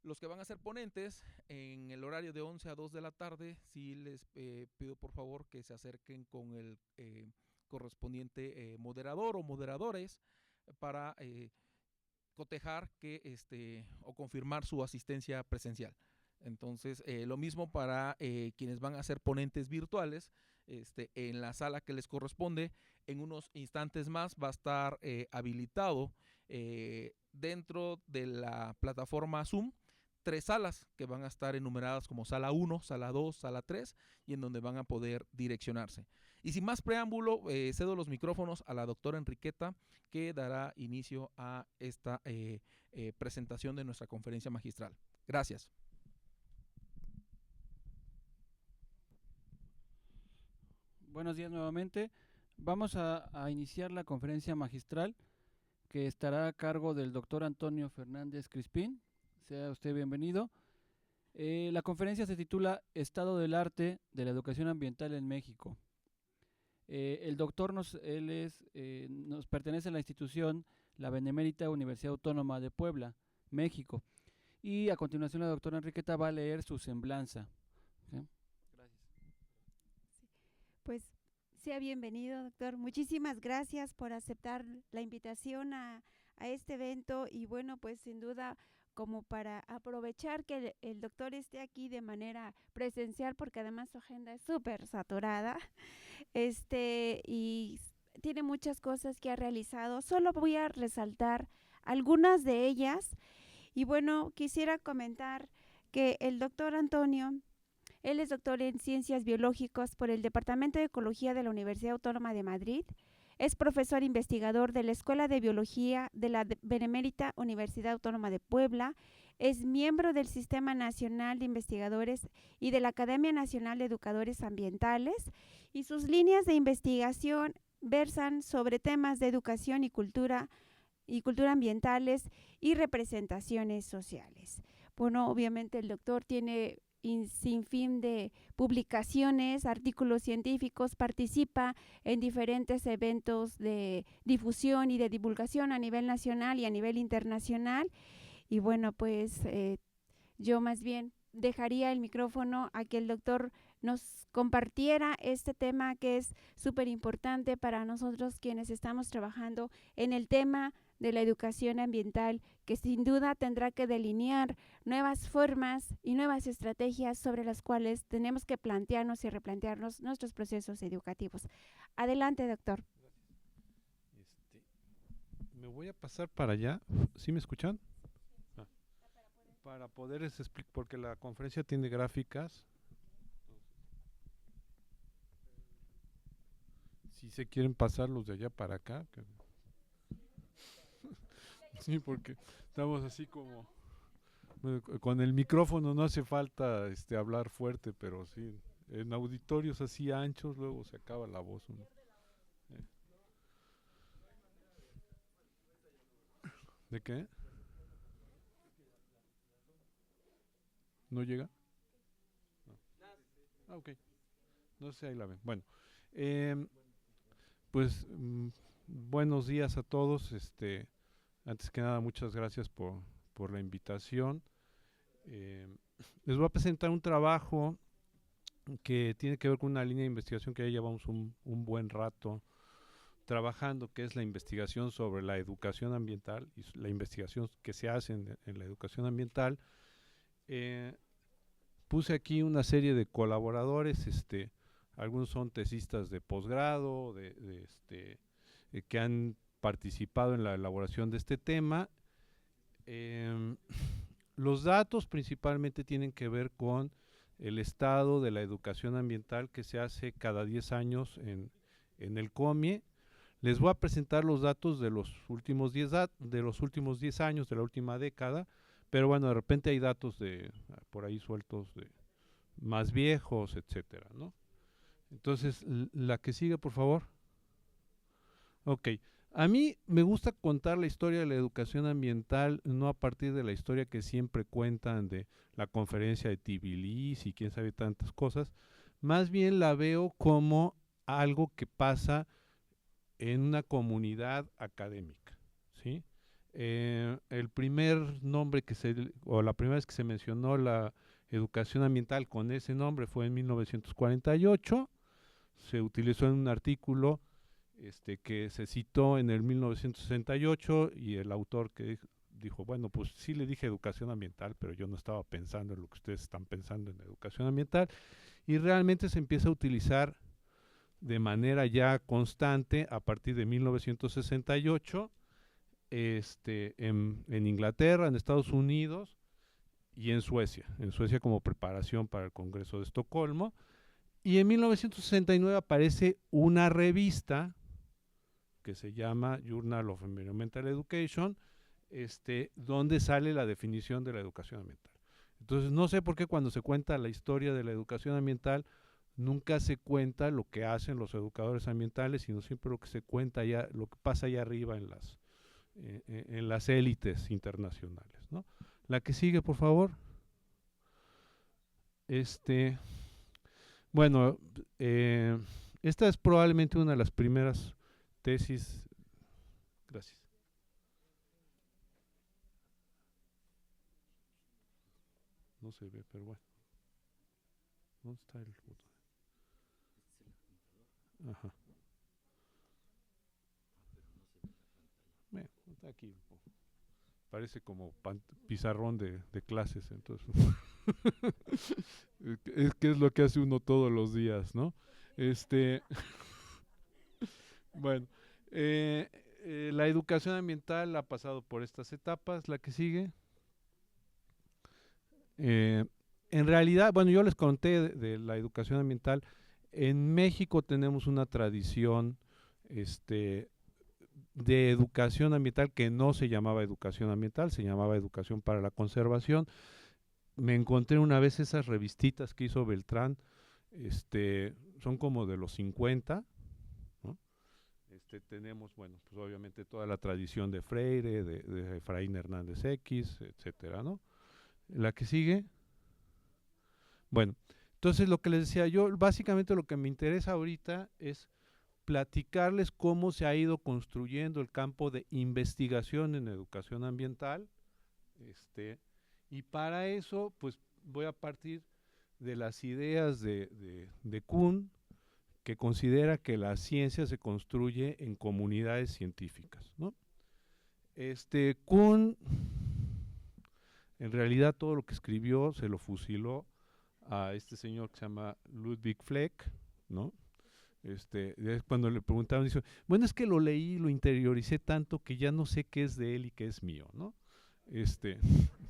Los que van a ser ponentes en el horario de 11 a 2 de la tarde, sí les pido por favor que se acerquen con el correspondiente moderador o moderadores para cotejar que o confirmar su asistencia presencial. Entonces, lo mismo para quienes van a ser ponentes virtuales, en la sala que les corresponde. En unos instantes más va a estar habilitado dentro de la plataforma Zoom 3 salas que van a estar enumeradas como sala 1, sala 2, sala 3 y en donde van a poder direccionarse. Y sin más preámbulo, cedo los micrófonos a la doctora Enriqueta, que dará inicio a esta presentación de nuestra conferencia magistral. Gracias. Buenos días nuevamente. Vamos a iniciar la conferencia magistral que estará a cargo del doctor Antonio Fernández Crispín. Sea usted bienvenido. La conferencia se titula Estado del arte de la educación ambiental en México. El doctor nos pertenece a la institución la Benemérita Universidad Autónoma de Puebla, México. Y a continuación la doctora Enriqueta va a leer su semblanza. ¿Sí? Gracias. Pues sea bienvenido, doctor. Muchísimas gracias por aceptar la invitación a este evento y bueno, pues sin duda como para aprovechar que el doctor esté aquí de manera presencial, porque además su agenda es súper saturada, y tiene muchas cosas que ha realizado. Solo voy a resaltar algunas de ellas y bueno, quisiera comentar que el doctor Antonio, él es doctor en Ciencias Biológicas por el Departamento de Ecología de la Universidad Autónoma de Madrid. Es profesor investigador de la Escuela de Biología de la Benemérita Universidad Autónoma de Puebla. Es miembro del Sistema Nacional de Investigadores y de la Academia Nacional de Educadores Ambientales. Y sus líneas de investigación versan sobre temas de educación y cultura ambientales y representaciones sociales. Bueno, obviamente el doctor tiene sin fin de publicaciones, artículos científicos, participa en diferentes eventos de difusión y de divulgación a nivel nacional y a nivel internacional. Y bueno, pues yo más bien dejaría el micrófono a que el doctor nos compartiera este tema que es súper importante para nosotros quienes estamos trabajando en el tema de la educación ambiental, que sin duda tendrá que delinear nuevas formas y nuevas estrategias sobre las cuales tenemos que plantearnos y replantearnos nuestros procesos educativos. Adelante, doctor. Me voy a pasar para allá. ¿Sí me escuchan? Para poderles explicar, porque la conferencia tiene gráficas. Si se quieren pasar los de allá para acá. Sí, porque estamos así como con el micrófono, no hace falta hablar fuerte, pero sí, en auditorios así anchos luego se acaba la voz, ¿no? ¿De qué? ¿No llega? No. Ah, ok. No sé, ahí la ven. Bueno, pues buenos días a todos. Antes que nada, muchas gracias por la invitación. Les voy a presentar un trabajo que tiene que ver con una línea de investigación que ya llevamos un buen rato trabajando, que es la investigación sobre la educación ambiental y la investigación que se hace en la educación ambiental. Puse aquí una serie de colaboradores, algunos son tesistas de posgrado, que han participado en la elaboración de este tema. Los datos principalmente tienen que ver con el estado de la educación ambiental que se hace cada 10 años en el COMIE. Les voy a presentar los datos de los últimos 10 años, de la última década, pero bueno, de repente hay datos por ahí sueltos de más viejos, etcétera, ¿no? Entonces, la que sigue, por favor. Ok, a mí me gusta contar la historia de la educación ambiental, no a partir de la historia que siempre cuentan de la conferencia de Tbilisi y quién sabe tantas cosas, más bien la veo como algo que pasa en una comunidad académica, ¿sí? El primer nombre o la primera vez que se mencionó la educación ambiental con ese nombre fue en 1948. Se utilizó en un artículo que se citó en el 1968 y el autor que dijo, bueno, pues sí le dije educación ambiental, pero yo no estaba pensando en lo que ustedes están pensando en educación ambiental, y realmente se empieza a utilizar de manera ya constante a partir de 1968 en Inglaterra, en Estados Unidos y en Suecia como preparación para el Congreso de Estocolmo. Y en 1969 aparece una revista que se llama Journal of Environmental Education, donde sale la definición de la educación ambiental. Entonces, no sé por qué cuando se cuenta la historia de la educación ambiental, nunca se cuenta lo que hacen los educadores ambientales, sino siempre lo que se cuenta ya, lo que pasa allá arriba en las élites internacionales, ¿no? La que sigue, por favor. Bueno, esta es probablemente una de las primeras tesis. Gracias. No se ve, pero bueno. ¿Dónde está el botón? Ajá. Bueno, está aquí. Parece como pizarrón de clases, entonces. ¿Qué es lo que hace uno todos los días, no? Bueno, la educación ambiental ha pasado por estas etapas. La que sigue. En realidad, bueno, yo les conté de la educación ambiental. En México tenemos una tradición de educación ambiental que no se llamaba educación ambiental, se llamaba educación para la conservación. Me encontré una vez esas revistitas que hizo Beltrán, son como de los 50, ¿no? Tenemos, bueno, pues obviamente toda la tradición de Freire, de Efraín Hernández X, etcétera, ¿no? La que sigue. Bueno, entonces lo que les decía yo, básicamente lo que me interesa ahorita es platicarles cómo se ha ido construyendo el campo de investigación en educación ambiental, y para eso pues voy a partir de las ideas de Kuhn, que considera que la ciencia se construye en comunidades científicas, ¿no? Kuhn, en realidad todo lo que escribió se lo fusiló a este señor que se llama Ludwig Fleck, ¿no? Cuando le preguntaban, dice, bueno, es que lo leí, lo interioricé tanto que ya no sé qué es de él y qué es mío, ¿no?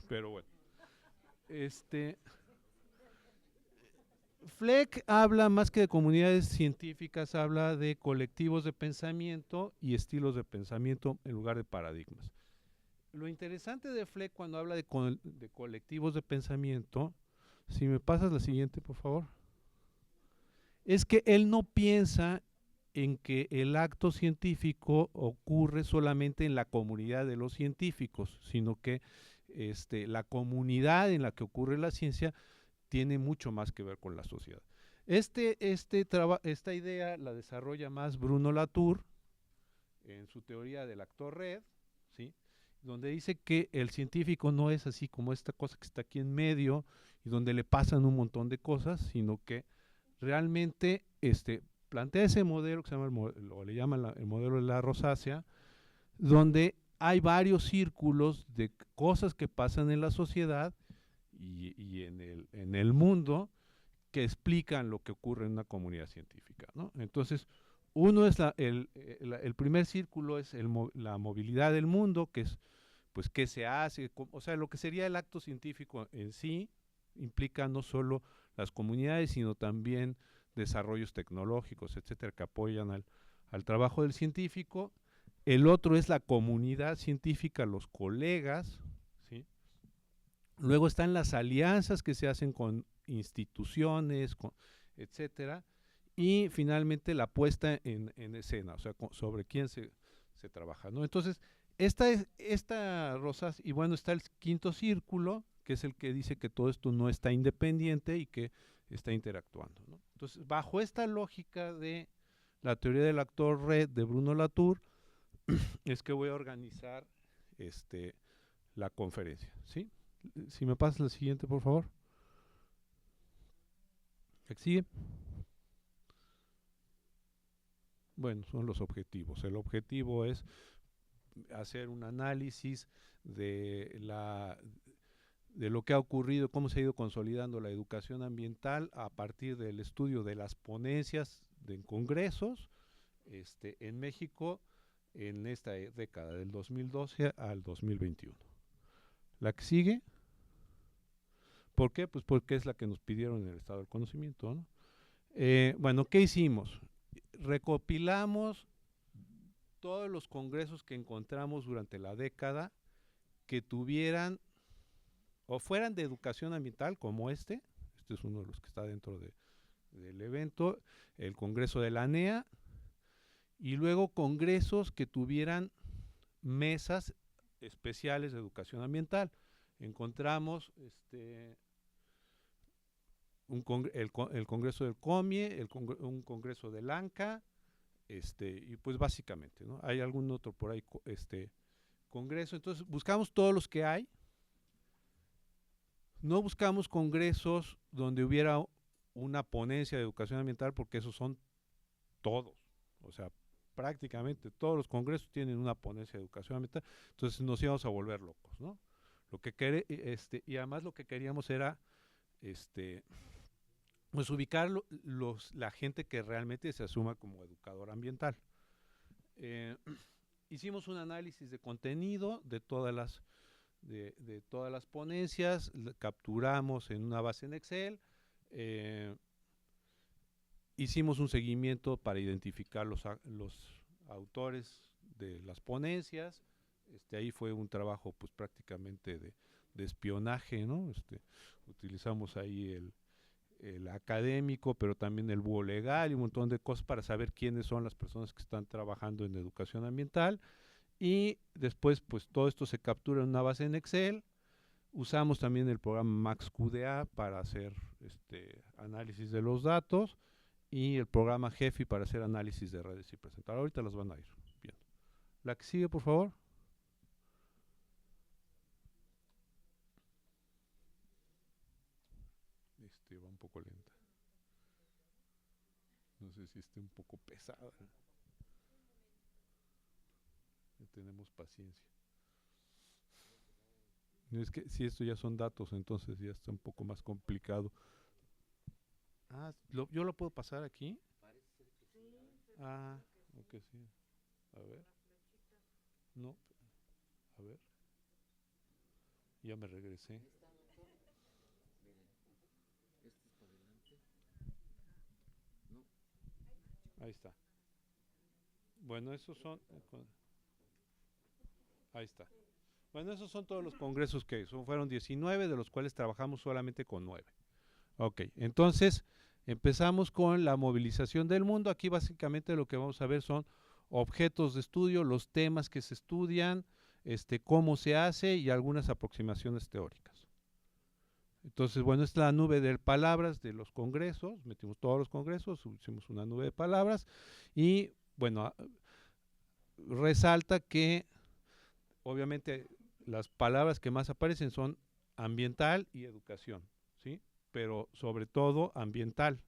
Pero bueno. Fleck habla más que de comunidades científicas, habla de colectivos de pensamiento y estilos de pensamiento en lugar de paradigmas. Lo interesante de Fleck cuando habla de colectivos de pensamiento, si me pasas la siguiente, por favor, es que él no piensa en que el acto científico ocurre solamente en la comunidad de los científicos, sino que la comunidad en la que ocurre la ciencia tiene mucho más que ver con la sociedad. Esta idea la desarrolla más Bruno Latour en su teoría del actor red, ¿sí? Donde dice que el científico no es así como esta cosa que está aquí en medio y donde le pasan un montón de cosas, sino que realmente plantea ese modelo que se llama o le llaman el modelo de la rosácea, donde hay varios círculos de cosas que pasan en la sociedad y en el mundo que explican lo que ocurre en una comunidad científica, ¿no? Entonces, uno es el primer círculo es la movilidad del mundo, que es pues qué se hace, o sea, lo que sería el acto científico en sí, implica no solo las comunidades, sino también desarrollos tecnológicos, etcétera, que apoyan al trabajo del científico. El otro es la comunidad científica, los colegas, ¿sí? Luego están las alianzas que se hacen con instituciones, etcétera. Y finalmente la puesta en escena, o sea, sobre quién se trabaja, ¿no? Entonces, esta Rosas, y bueno, está el quinto círculo, que es el que dice que todo esto no está independiente y que está interactuando, ¿no? Entonces, bajo esta lógica de la teoría del actor red de Bruno Latour, es que voy a organizar la conferencia, ¿sí? Si me pasas la siguiente, por favor. ¿Aquí sigue? Bueno, son los objetivos. El objetivo es hacer un análisis de lo que ha ocurrido, cómo se ha ido consolidando la educación ambiental a partir del estudio de las ponencias en congresos en México en esta década, del 2012 al 2021. La que sigue. ¿Por qué? Pues porque es la que nos pidieron en el estado del conocimiento, ¿no? Bueno, ¿qué hicimos? Recopilamos todos los congresos que encontramos durante la década que tuvieran o fueran de educación ambiental, como este es uno de los que está dentro del evento, el congreso de la ANEA, y luego congresos que tuvieran mesas especiales de educación ambiental. Encontramos el congreso del COMIE, un congreso del ANCA, y pues básicamente, ¿no? Hay algún otro por ahí, congreso. Entonces buscamos todos los que hay. No buscamos congresos donde hubiera una ponencia de educación ambiental, porque esos son todos. O sea, prácticamente todos los congresos tienen una ponencia de educación ambiental. Entonces nos íbamos a volver locos, ¿no? Y además lo que queríamos era pues ubicar la gente que realmente se asuma como educador ambiental. Hicimos un análisis de contenido de todas las ponencias, capturamos en una base en Excel, hicimos un seguimiento para identificar los autores de las ponencias. Ahí fue un trabajo pues prácticamente de espionaje, ¿no? Utilizamos ahí el académico, pero también el búho legal y un montón de cosas para saber quiénes son las personas que están trabajando en educación ambiental. Y después pues todo esto se captura en una base en Excel. Usamos también el programa MaxQDA para hacer análisis de los datos, y el programa GEFI para hacer análisis de redes y presentar. Ahorita las van a ir viendo. La que sigue, por favor. Va un poco lenta. No sé si esté un poco pesada. Tenemos paciencia. Es que si esto ya son datos, entonces ya está un poco más complicado. ¿Yo lo puedo pasar aquí? Ok, sí. A ver. No. A ver. Ya me regresé. Ahí está. Bueno, esos son... Ahí está. Bueno, esos son todos los congresos que fueron 19, de los cuales trabajamos solamente con 9. Ok, entonces empezamos con la movilización del mundo. Aquí básicamente lo que vamos a ver son objetos de estudio, los temas que se estudian, cómo se hace y algunas aproximaciones teóricas. Entonces, bueno, esta es la nube de palabras de los congresos. Metimos todos los congresos, hicimos una nube de palabras y, bueno, resalta que obviamente las palabras que más aparecen son ambiental y educación, ¿sí? Pero sobre todo ambiental.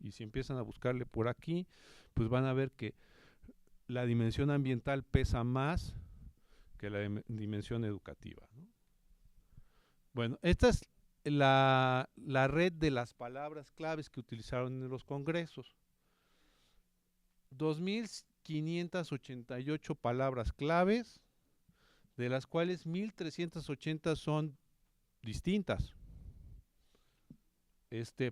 Y si empiezan a buscarle por aquí, pues van a ver que la dimensión ambiental pesa más que la dimensión educativa, ¿no? Bueno, esta es la red de las palabras claves que utilizaron en los congresos. 2.588 palabras claves, de las cuales 1.380 son distintas.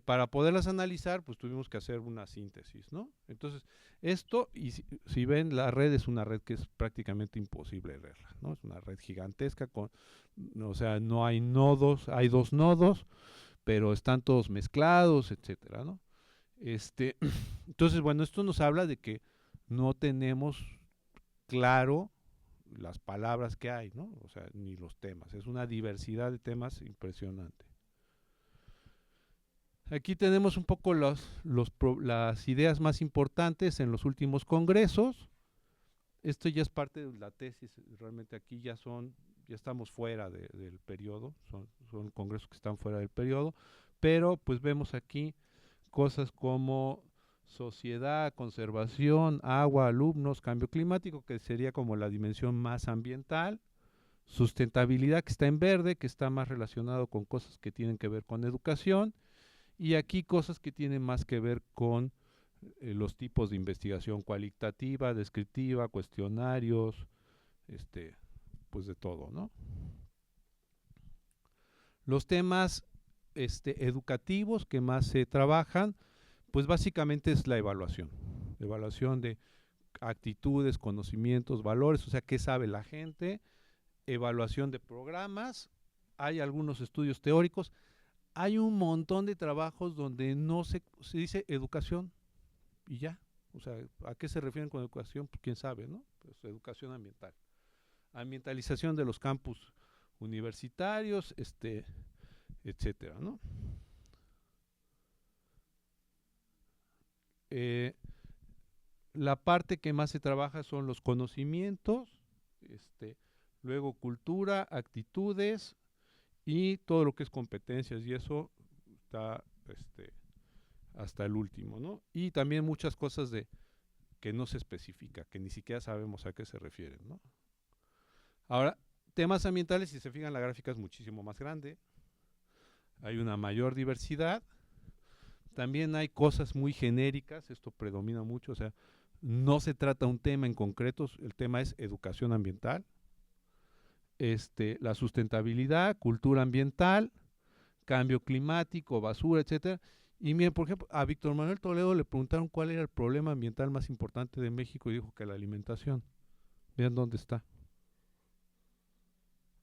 Para poderlas analizar, pues tuvimos que hacer una síntesis, ¿no? Entonces, esto, y si ven, la red es una red que es prácticamente imposible leerla, ¿no? Es una red gigantesca, o sea, no hay nodos, hay 2 nodos, pero están todos mezclados, etcétera, ¿no? Entonces, bueno, esto nos habla de que no tenemos claro las palabras que hay, ¿no? O sea, ni los temas. Es una diversidad de temas impresionante. Aquí tenemos un poco las ideas más importantes en los últimos congresos. esto ya es parte de la tesis, realmente aquí ya estamos fuera del periodo, son congresos que están fuera del periodo, pero pues vemos aquí cosas como sociedad, conservación, agua, alumnos, cambio climático, que sería como la dimensión más ambiental, sustentabilidad, que está en verde, que está más relacionado con cosas que tienen que ver con educación, y aquí cosas que tienen más que ver con los tipos de investigación cualitativa, descriptiva, cuestionarios, pues de todo, ¿no? Los temas educativos que más se trabajan, pues básicamente es la evaluación de actitudes, conocimientos, valores, o sea, qué sabe la gente, evaluación de programas, hay algunos estudios teóricos, hay un montón de trabajos donde no se dice educación y ya, o sea, ¿a qué se refieren con educación? Pues quién sabe, ¿no? Pues educación ambiental. Ambientalización de los campus universitarios, etcétera, ¿no? La parte que más se trabaja son los conocimientos, luego cultura, actitudes y todo lo que es competencias, y eso está hasta el último, ¿no? Y también muchas cosas que no se especifica, que ni siquiera sabemos a qué se refieren, ¿no? Ahora, temas ambientales, si se fijan, la gráfica es muchísimo más grande, hay una mayor diversidad, también hay cosas muy genéricas, esto predomina mucho, o sea, no se trata un tema en concreto, el tema es educación ambiental, la sustentabilidad, cultura ambiental, cambio climático, basura, etcétera. Y miren, por ejemplo, a Víctor Manuel Toledo le preguntaron cuál era el problema ambiental más importante de México y dijo que la alimentación. Vean dónde está.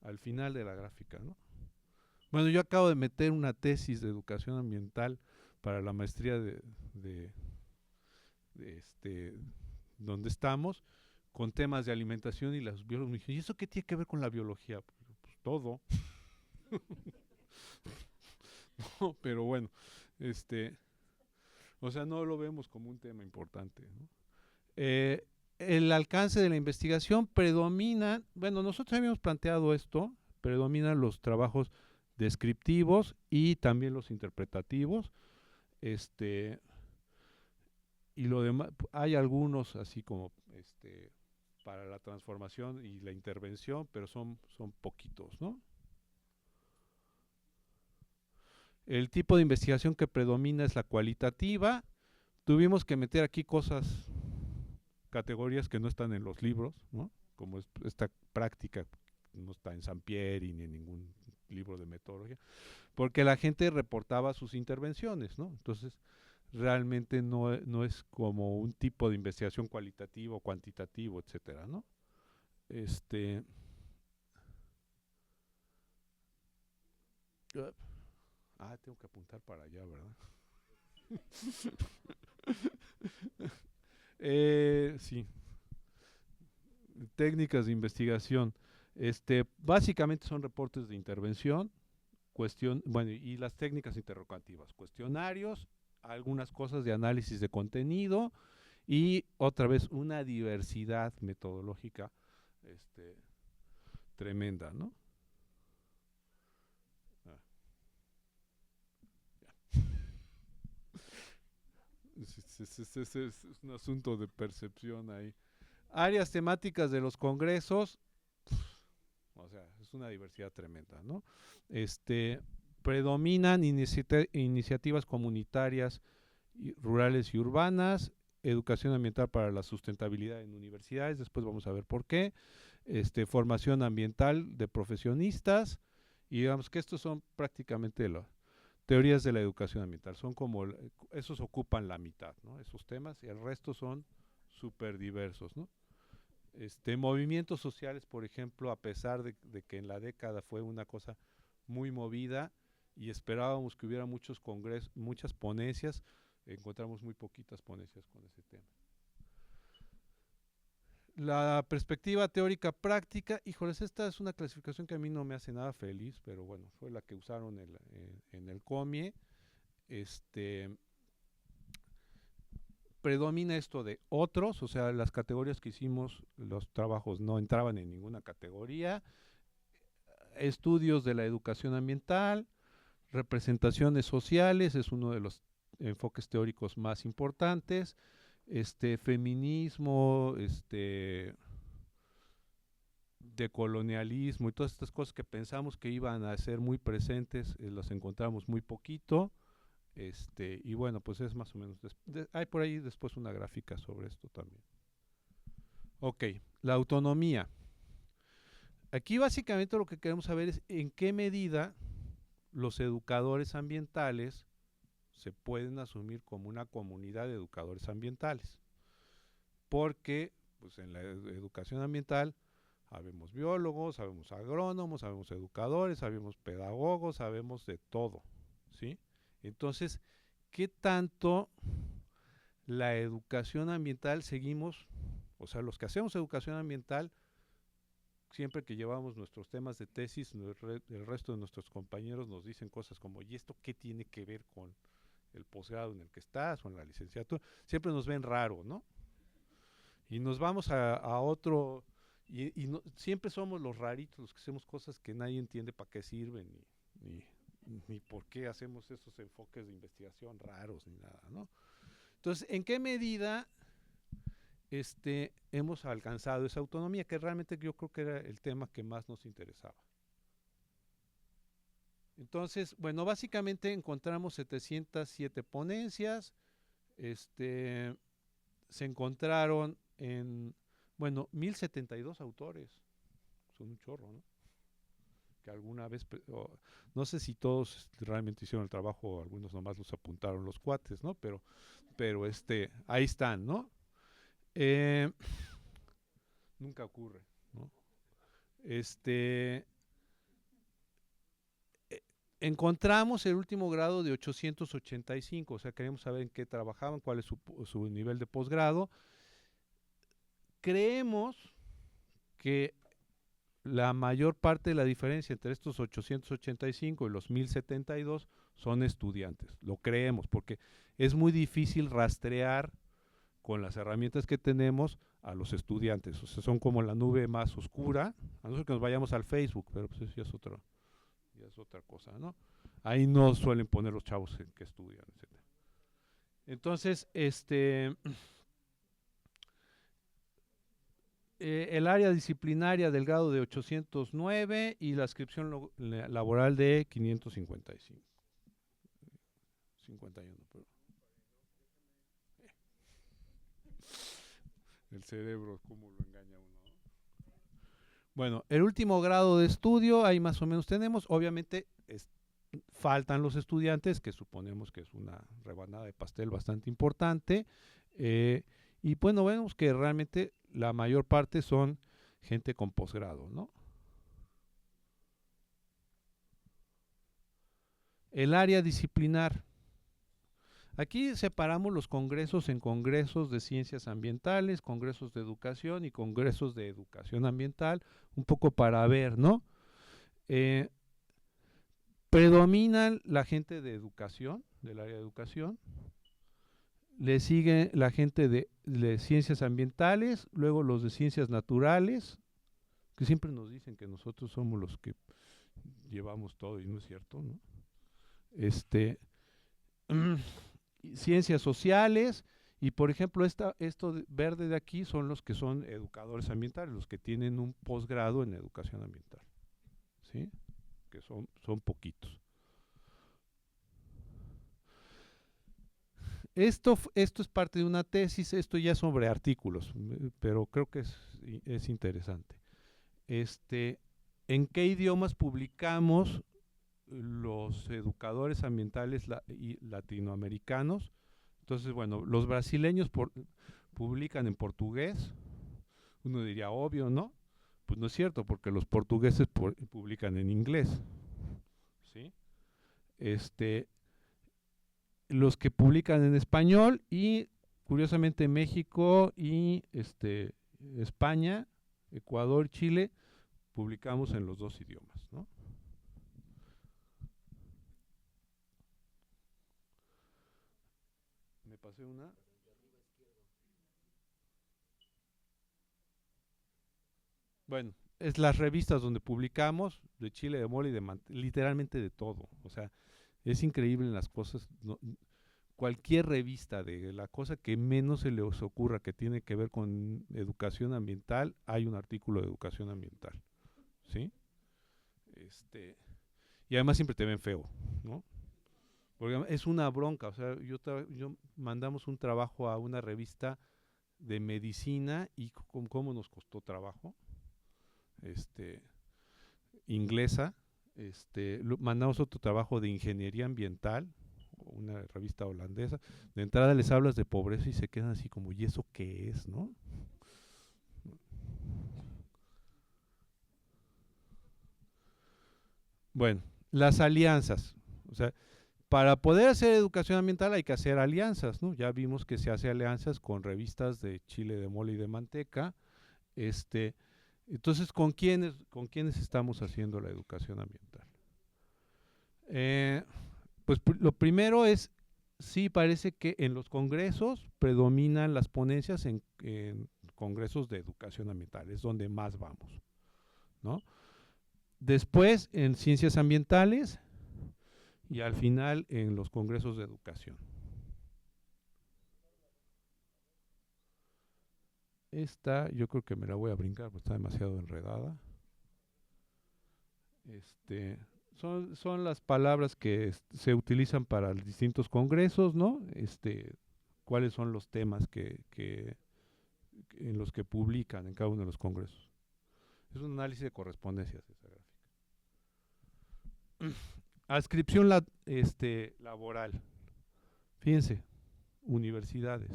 Al final de la gráfica, ¿no? Bueno, yo acabo de meter una tesis de educación ambiental para la maestría donde estamos, con temas de alimentación, y los biólogos me dijeron, ¿y eso qué tiene que ver con la biología? Pues todo. No, pero bueno, o sea, no lo vemos como un tema importante, ¿no? El alcance de la investigación predomina, bueno, nosotros habíamos planteado esto, predominan los trabajos descriptivos y también los interpretativos, y lo demás, hay algunos así como para la transformación y la intervención, pero son poquitos, ¿no? El tipo de investigación que predomina es la cualitativa. Tuvimos que meter aquí categorías que no están en los libros, ¿no? Como esta práctica no está en Sampieri ni en ningún libro de metodología, porque la gente reportaba sus intervenciones, ¿no? Entonces, realmente no es como un tipo de investigación cualitativo, cuantitativo, etcétera, ¿no? Tengo que apuntar para allá, ¿verdad? Sí. Técnicas de investigación. Básicamente son reportes de intervención, bueno, y las técnicas interrogativas, cuestionarios, algunas cosas de análisis de contenido y otra vez una diversidad metodológica tremenda, ¿no? Es un asunto de percepción ahí. Áreas temáticas de los congresos, o sea, es una diversidad tremenda, ¿no? Predominan iniciativas comunitarias, rurales y urbanas, educación ambiental para la sustentabilidad en universidades, después vamos a ver por qué, formación ambiental de profesionistas, y digamos que estos son prácticamente teorías de la educación ambiental, son como, esos ocupan la mitad, ¿no? Esos temas, y el resto son súper diversos, ¿no? Movimientos sociales, por ejemplo, a pesar de que en la década fue una cosa muy movida y esperábamos que hubiera muchos congresos, muchas ponencias, encontramos muy poquitas ponencias con ese tema. La perspectiva teórica práctica, híjoles, esta es una clasificación que a mí no me hace nada feliz, pero bueno, fue la que usaron en el COMIE. predomina esto de otros, o sea, las categorías que hicimos, los trabajos no entraban en ninguna categoría. Estudios de la educación ambiental, representaciones sociales, es uno de los enfoques teóricos más importantes, feminismo, decolonialismo y todas estas cosas que pensamos que iban a ser muy presentes, las encontramos muy poquito, y bueno, pues es más o menos, hay por ahí después una gráfica sobre esto también. Ok, la autonomía. Aquí básicamente lo que queremos saber es en qué medida los educadores ambientales se pueden asumir como una comunidad de educadores ambientales. Porque pues en la educación ambiental sabemos biólogos, sabemos agrónomos, sabemos educadores, sabemos pedagogos, sabemos de todo, ¿sí? Entonces, ¿qué tanto la educación ambiental seguimos? O sea, los que hacemos educación ambiental, siempre que llevamos nuestros temas de tesis, el resto de nuestros compañeros nos dicen cosas como, ¿y esto qué tiene que ver con el posgrado en el que estás o en la licenciatura? Siempre nos ven raro, ¿no? Y nos vamos a otro, y no, siempre somos los raritos, los que hacemos cosas que nadie entiende para qué sirven, ni por qué hacemos esos enfoques de investigación raros, ni nada, ¿no? Entonces, ¿en qué medida hemos alcanzado esa autonomía? Que realmente yo creo que era el tema que más nos interesaba. Entonces, bueno, básicamente encontramos 707 ponencias, se encontraron en, bueno, 1072 autores, son un chorro, ¿no? Que alguna vez, no sé si todos realmente hicieron el trabajo, o algunos nomás los apuntaron los cuates, ¿no? Pero ahí están, ¿no? Nunca ocurre, ¿no? Encontramos el último grado de 885, o sea, queremos saber en qué trabajaban, cuál es su nivel de posgrado. Creemos que la mayor parte de la diferencia entre estos 885 y los 1072 son estudiantes. Lo creemos porque es muy difícil rastrear con las herramientas que tenemos a los estudiantes. O sea, son como la nube más oscura, a no ser que nos vayamos al Facebook, pero pues eso ya es otra cosa, ¿no? Ahí no suelen poner los chavos que estudian, etc. Entonces, el área disciplinaria del grado de 809 y la inscripción laboral de 555. 51, pero. El cerebro, cómo lo engaña uno. Bueno, el último grado de estudio, ahí más o menos tenemos, obviamente faltan los estudiantes, que suponemos que es una rebanada de pastel bastante importante, y bueno, vemos que realmente la mayor parte son gente con posgrado, ¿no? El área disciplinar. Aquí separamos los congresos en congresos de ciencias ambientales, congresos de educación y congresos de educación ambiental, un poco para ver, ¿no? Predominan la gente de educación, del área de educación, le sigue la gente de ciencias ambientales, luego los de ciencias naturales, que siempre nos dicen que nosotros somos los que llevamos todo y no es cierto, ¿no? Ciencias sociales y por ejemplo esto verde de aquí son los que son educadores ambientales, los que tienen un posgrado en educación ambiental, ¿sí? Que son poquitos. Esto es parte de una tesis, esto ya es sobre artículos, pero creo que es interesante. ¿En qué idiomas publicamos los educadores ambientales y latinoamericanos? Entonces, bueno, los brasileños publican en portugués. Uno diría, obvio, ¿no? Pues no es cierto, porque los portugueses publican en inglés, ¿sí? Los que publican en español y, curiosamente, México y España, Ecuador, Chile, publicamos en los dos idiomas, ¿no? ¿Me pasé una? Bueno, es las revistas donde publicamos de chile, de mole y de literalmente de todo. O sea, es increíble en las cosas. Cualquier revista de la cosa que menos se les ocurra que tiene que ver con educación ambiental, hay un artículo de educación ambiental, ¿sí? Y además siempre te ven feo, ¿no? Porque es una bronca. O sea, yo mandamos un trabajo a una revista de medicina y cómo nos costó trabajo, inglesa. Mandamos otro trabajo de ingeniería ambiental, una revista holandesa. De entrada les hablas de pobreza y se quedan así como, ¿y eso qué es, no? Bueno, las alianzas. O sea, para poder hacer educación ambiental hay que hacer alianzas, ¿no? Ya vimos que se hace alianzas con revistas de chile, de mole y de manteca. Entonces, ¿con quiénes estamos haciendo la educación ambiental? Pues lo primero es, sí, parece que en los congresos predominan las ponencias en congresos de educación ambiental, es donde más vamos, ¿no? Después en ciencias ambientales y al final en los congresos de educación. Esta yo creo que me la voy a brincar porque está demasiado enredada. Son las palabras que se utilizan para los distintos congresos, ¿no? Cuáles son los temas en los que publican en cada uno de los congresos. Es un análisis de correspondencias esa gráfica. Adscripción laboral. Fíjense, universidades.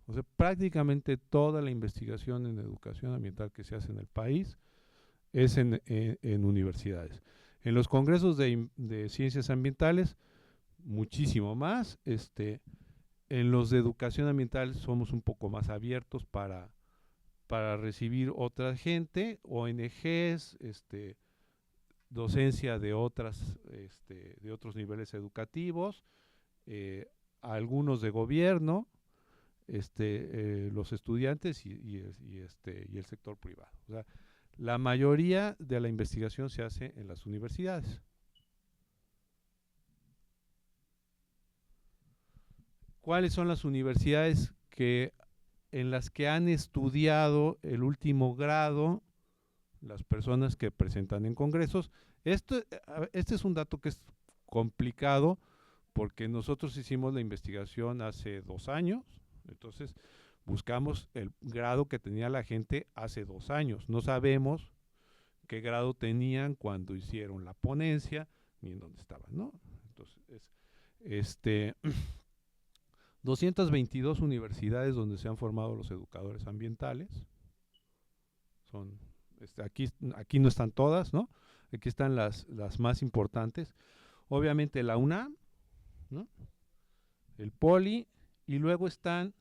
O sea, prácticamente toda la investigación en educación ambiental que se hace en el país es en universidades. En los congresos de ciencias ambientales, muchísimo más. En los de educación ambiental somos un poco más abiertos para recibir otra gente, ONGs, docencia de otros niveles educativos, algunos de gobierno, los estudiantes y el sector privado. O sea, la mayoría de la investigación se hace en las universidades. ¿Cuáles son las universidades en las que han estudiado el último grado las personas que presentan en congresos? Este es un dato que es complicado porque nosotros hicimos la investigación hace 2 años, entonces buscamos el grado que tenía la gente hace 2 años. No sabemos qué grado tenían cuando hicieron la ponencia ni en dónde estaban, ¿no? Entonces, 222 universidades donde se han formado los educadores ambientales. Aquí no están todas, ¿no? Aquí están las más importantes. Obviamente la UNAM, ¿no? El POLI, y luego están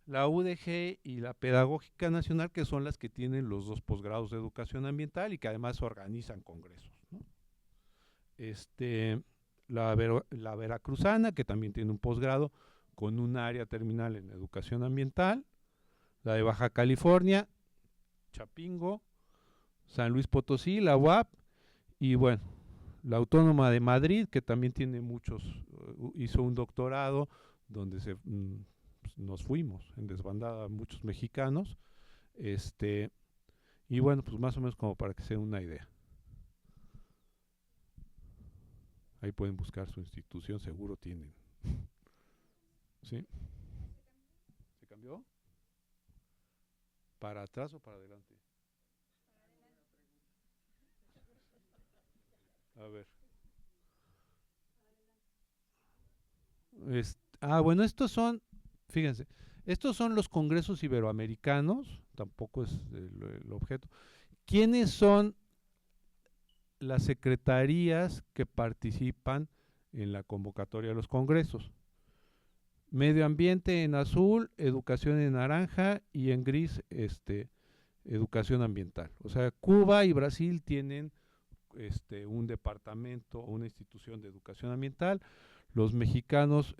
la UDG y la Pedagógica Nacional, que son las que tienen los 2 posgrados de educación ambiental y que además organizan congresos, ¿no? La Veracruzana, que también tiene un posgrado con un área terminal en educación ambiental, la de Baja California, Chapingo, San Luis Potosí, la UAP, y bueno, la Autónoma de Madrid, que también tiene hizo un doctorado donde nos fuimos en desbandada muchos mexicanos, y bueno, pues más o menos como para que se den una idea. Ahí pueden buscar su institución, seguro tienen. ¿Sí? ¿Se cambió? ¿Para atrás o para adelante? A ver. Bueno, fíjense, estos son los congresos iberoamericanos, tampoco es el objeto. ¿Quiénes son las secretarías que participan en la convocatoria de los congresos? Medio ambiente en azul, educación en naranja y en gris, educación ambiental. O sea, Cuba y Brasil tienen un departamento o una institución de educación ambiental. Los mexicanos,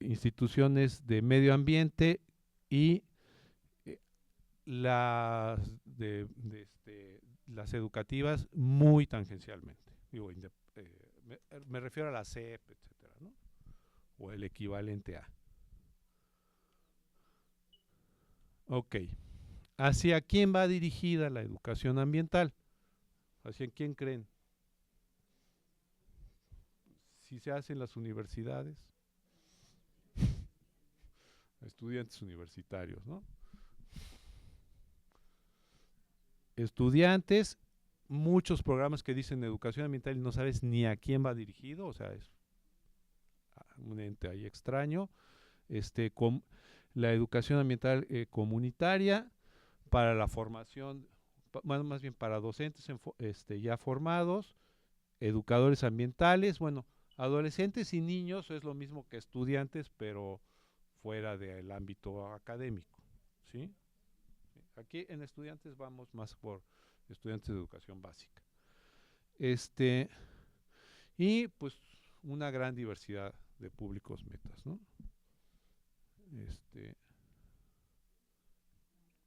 instituciones de medio ambiente y las educativas muy tangencialmente. Digo, me refiero a la SEP, etcétera, ¿no? O el equivalente a. Ok. ¿Hacia quién va dirigida la educación ambiental? ¿Hacia quién creen? Si se hace en las universidades, estudiantes universitarios, ¿no? Estudiantes, muchos programas que dicen educación ambiental y no sabes ni a quién va dirigido, o sea, es un ente ahí extraño. La educación ambiental comunitaria para la formación, más bien para docentes ya formados, educadores ambientales, bueno, adolescentes y niños es lo mismo que estudiantes, pero fuera del ámbito académico, ¿sí? Aquí en estudiantes vamos más por estudiantes de educación básica. Y pues una gran diversidad de públicos metas, ¿no?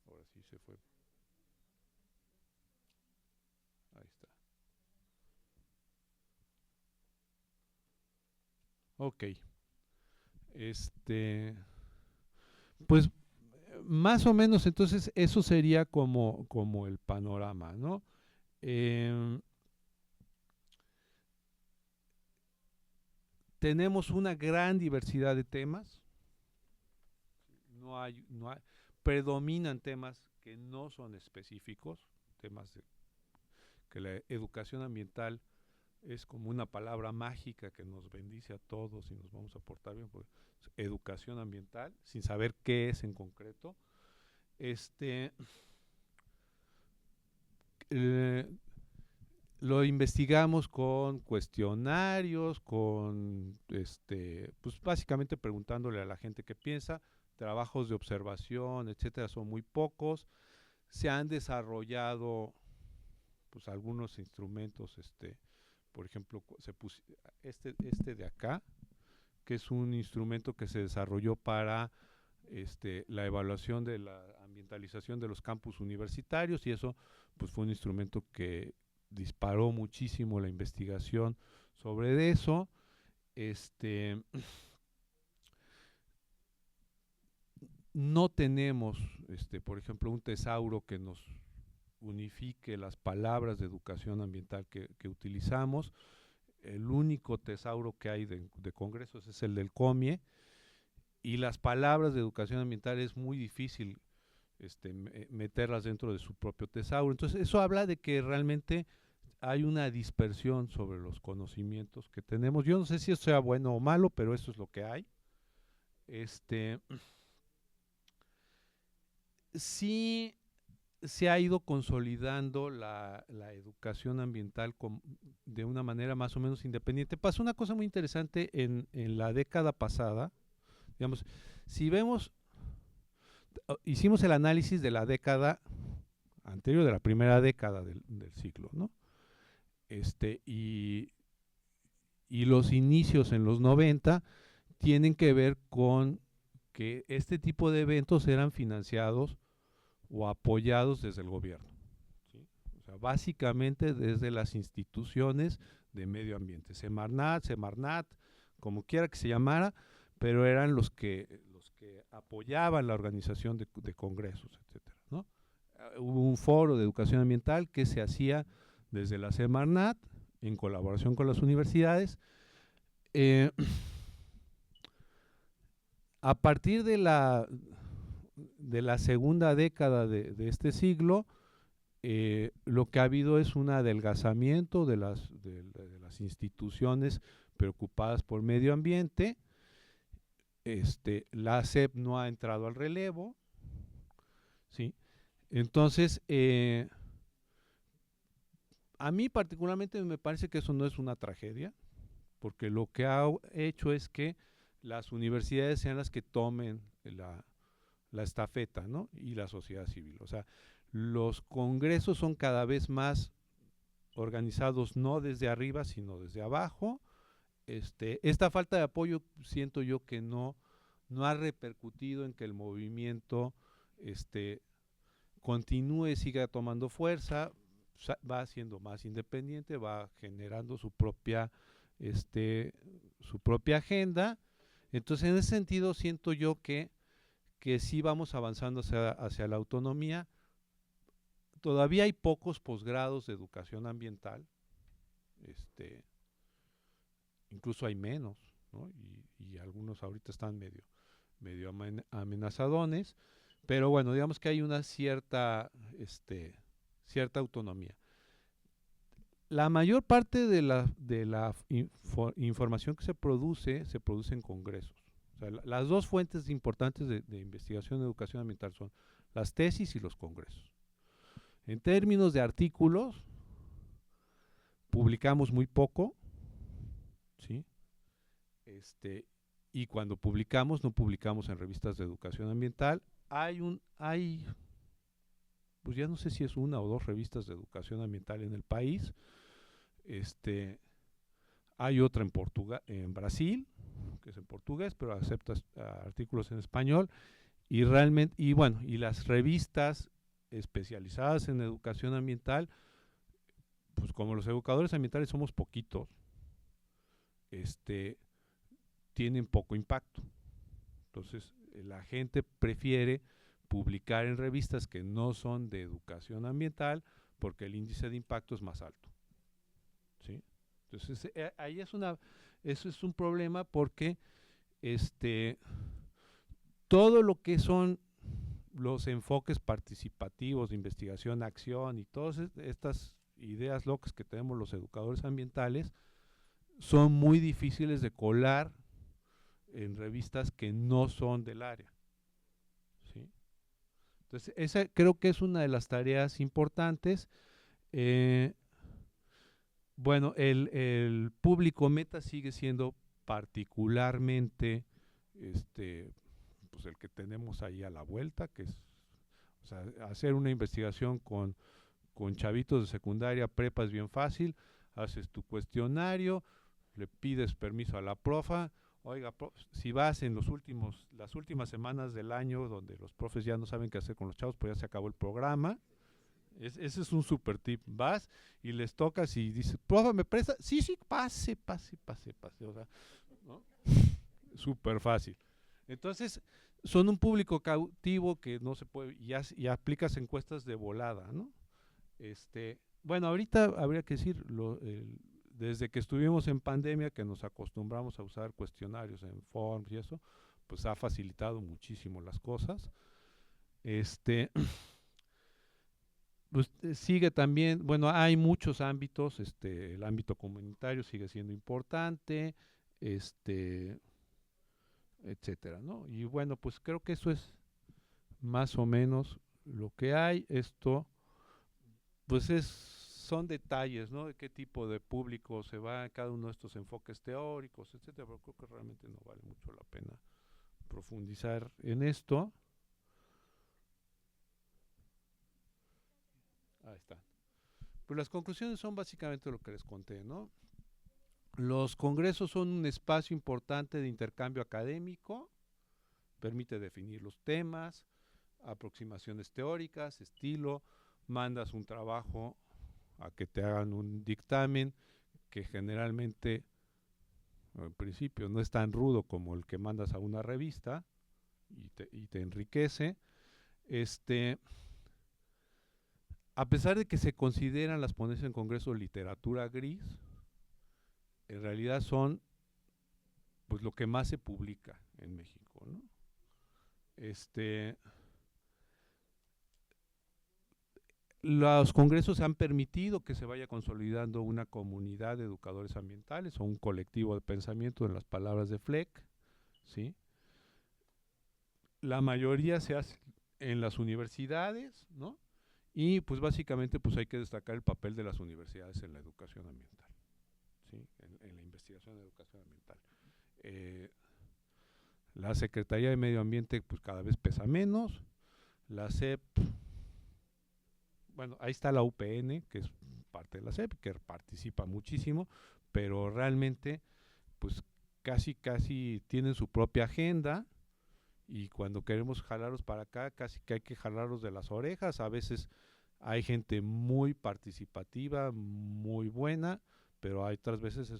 Ahora sí se fue. Ahí está. Ok. Pues más o menos entonces eso sería como el panorama, ¿no? Tenemos una gran diversidad de temas. Predominan temas que no son específicos, temas que la educación ambiental es como una palabra mágica que nos bendice a todos y nos vamos a portar bien, pues, educación ambiental, sin saber qué es en concreto. Lo investigamos con cuestionarios, pues básicamente preguntándole a la gente qué piensa. Trabajos de observación, etcétera, son muy pocos. Se han desarrollado pues algunos instrumentos, por ejemplo, este de acá, que es un instrumento que se desarrolló para la evaluación de la ambientalización de los campus universitarios, y eso pues fue un instrumento que disparó muchísimo la investigación sobre eso. No tenemos, por ejemplo, un tesauro que nos unifique las palabras de educación ambiental que utilizamos. El único tesauro que hay de congresos es el del COMIE, y las palabras de educación ambiental es muy difícil meterlas dentro de su propio tesauro. Entonces eso habla de que realmente hay una dispersión sobre los conocimientos que tenemos. Yo no sé si eso sea bueno o malo, pero eso es lo que hay. Sí se ha ido consolidando la educación ambiental de una manera más o menos independiente. Pasó una cosa muy interesante en la década pasada. Digamos, si vemos, hicimos el análisis de la década anterior, de la primera década del siglo, ¿no? Y los inicios en los 90 tienen que ver con que este tipo de eventos eran financiados o apoyados desde el gobierno, ¿sí? O sea, básicamente desde las instituciones de medio ambiente, Semarnat, como quiera que se llamara, pero eran los que apoyaban la organización de congresos, etcétera, ¿no? Hubo un foro de educación ambiental que se hacía desde la Semarnat en colaboración con las universidades. A partir de la segunda década de este siglo, lo que ha habido es un adelgazamiento de las instituciones preocupadas por medio ambiente. La SEP no ha entrado al relevo, ¿sí? Entonces, a mí particularmente me parece que eso no es una tragedia, porque lo que ha hecho es que las universidades sean las que tomen la estafeta, ¿no? Y la sociedad civil. O sea, los congresos son cada vez más organizados no desde arriba, sino desde abajo. Esta falta de apoyo siento yo que no ha repercutido en que el movimiento continúe, siga tomando fuerza, va siendo más independiente, va generando su propia agenda. Entonces, en ese sentido, siento yo que sí vamos avanzando hacia la autonomía. Todavía hay pocos posgrados de educación ambiental, incluso hay menos, ¿no? Y algunos ahorita están medio amenazadones, pero bueno, digamos que hay una cierta autonomía. La mayor parte de la información que se produce en congresos. O sea, las dos fuentes importantes de investigación en educación ambiental son las tesis y los congresos. En términos de artículos, publicamos muy poco, ¿sí? Y cuando publicamos, no publicamos en revistas de educación ambiental. Pues ya no sé si es una o dos revistas de educación ambiental en el país. Hay otra en Brasil, que es en portugués, pero acepta artículos en español. Y las revistas especializadas en educación ambiental, pues como los educadores ambientales somos poquitos, tienen poco impacto. Entonces, la gente prefiere publicar en revistas que no son de educación ambiental porque el índice de impacto es más alto, ¿sí? Entonces, ahí eso es un problema porque todo lo que son los enfoques participativos de investigación, acción y todas estas ideas locas que tenemos los educadores ambientales son muy difíciles de colar en revistas que no son del área, ¿sí? Entonces, esa creo que es una de las tareas importantes. Bueno, el público meta sigue siendo particularmente pues el que tenemos ahí a la vuelta, que es, o sea, hacer una investigación con chavitos de secundaria, prepa es bien fácil, haces tu cuestionario, le pides permiso a la profa. Oiga, si vas en las últimas semanas del año donde los profes ya no saben qué hacer con los chavos, pues ya se acabó el programa. Ese es un super tip. Vas y les tocas y dices, profe, ¿me presta? Sí, pase. O sea, ¿no? Súper fácil. Entonces, son un público cautivo que no se puede, y aplicas encuestas de volada, ¿no? Bueno, ahorita habría que decir, desde que estuvimos en pandemia, que nos acostumbramos a usar cuestionarios en forms y eso, pues ha facilitado muchísimo las cosas. Pues sigue también, bueno, hay muchos ámbitos, el ámbito comunitario sigue siendo importante, etcétera, ¿no? Y bueno, pues creo que eso es más o menos lo que hay. Esto, pues son detalles, ¿no? De qué tipo de público se va en cada uno de estos enfoques teóricos, etcétera, pero creo que realmente no vale mucho la pena profundizar en esto. Ahí está. Pues las conclusiones son básicamente lo que les conté, ¿no? Los congresos son un espacio importante de intercambio académico, permite definir los temas, aproximaciones teóricas, estilo, mandas un trabajo a que te hagan un dictamen que generalmente, en principio, no es tan rudo como el que mandas a una revista y te enriquece. A pesar de que se consideran las ponencias en congreso literatura gris, en realidad son pues lo que más se publica en México, ¿no? Los congresos han permitido que se vaya consolidando una comunidad de educadores ambientales o un colectivo de pensamiento, en las palabras de Fleck, ¿sí? La mayoría se hace en las universidades, ¿no? Y pues básicamente pues hay que destacar el papel de las universidades en la educación ambiental, ¿sí? En la investigación de educación ambiental. La Secretaría de Medio Ambiente pues cada vez pesa menos. La SEP, bueno, ahí está la UPN, que es parte de la SEP, que participa muchísimo, pero realmente pues casi tienen su propia agenda y cuando queremos jalarlos para acá, casi que hay que jalarlos de las orejas. A veces hay gente muy participativa, muy buena, pero hay otras veces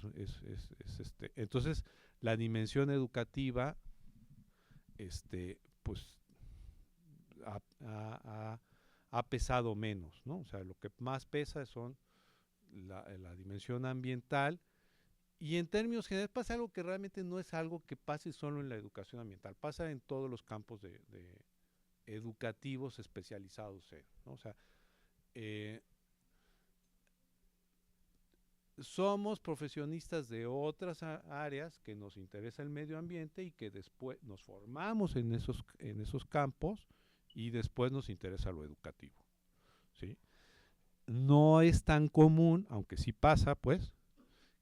entonces la dimensión educativa pues ha pesado menos, ¿no? O sea, lo que más pesa son la dimensión ambiental, y en términos generales pasa algo que realmente no es algo que pase solo en la educación ambiental, pasa en todos los campos de educativos especializados, ¿no? O sea, somos profesionistas de otras áreas que nos interesa el medio ambiente y que después nos formamos en esos campos y después nos interesa lo educativo, ¿sí? No es tan común, aunque sí pasa, pues,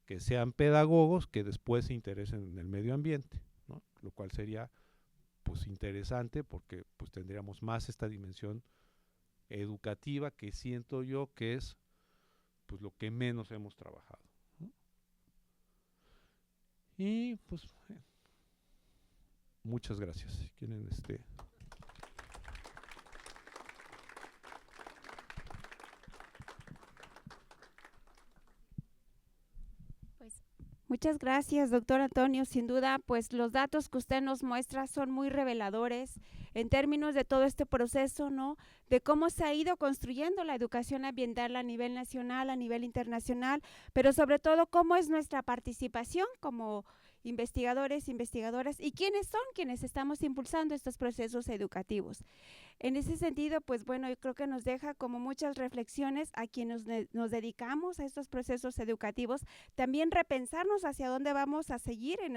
que sean pedagogos que después se interesen en el medio ambiente, ¿no? Lo cual sería, pues, interesante porque, pues, tendríamos más esta dimensión educativa que siento yo que es, pues, lo que menos hemos trabajado, ¿no? Y, pues, muchas gracias. Si quieren, Muchas gracias, doctor Antonio. Sin duda, pues los datos que usted nos muestra son muy reveladores en términos de todo este proceso, ¿no? De cómo se ha ido construyendo la educación ambiental a nivel nacional, a nivel internacional, pero sobre todo cómo es nuestra participación como investigadores, investigadoras y quiénes son quienes estamos impulsando estos procesos educativos. En ese sentido, pues bueno, yo creo que nos deja como muchas reflexiones a quienes nos dedicamos a estos procesos educativos, también repensarnos hacia dónde vamos a seguir en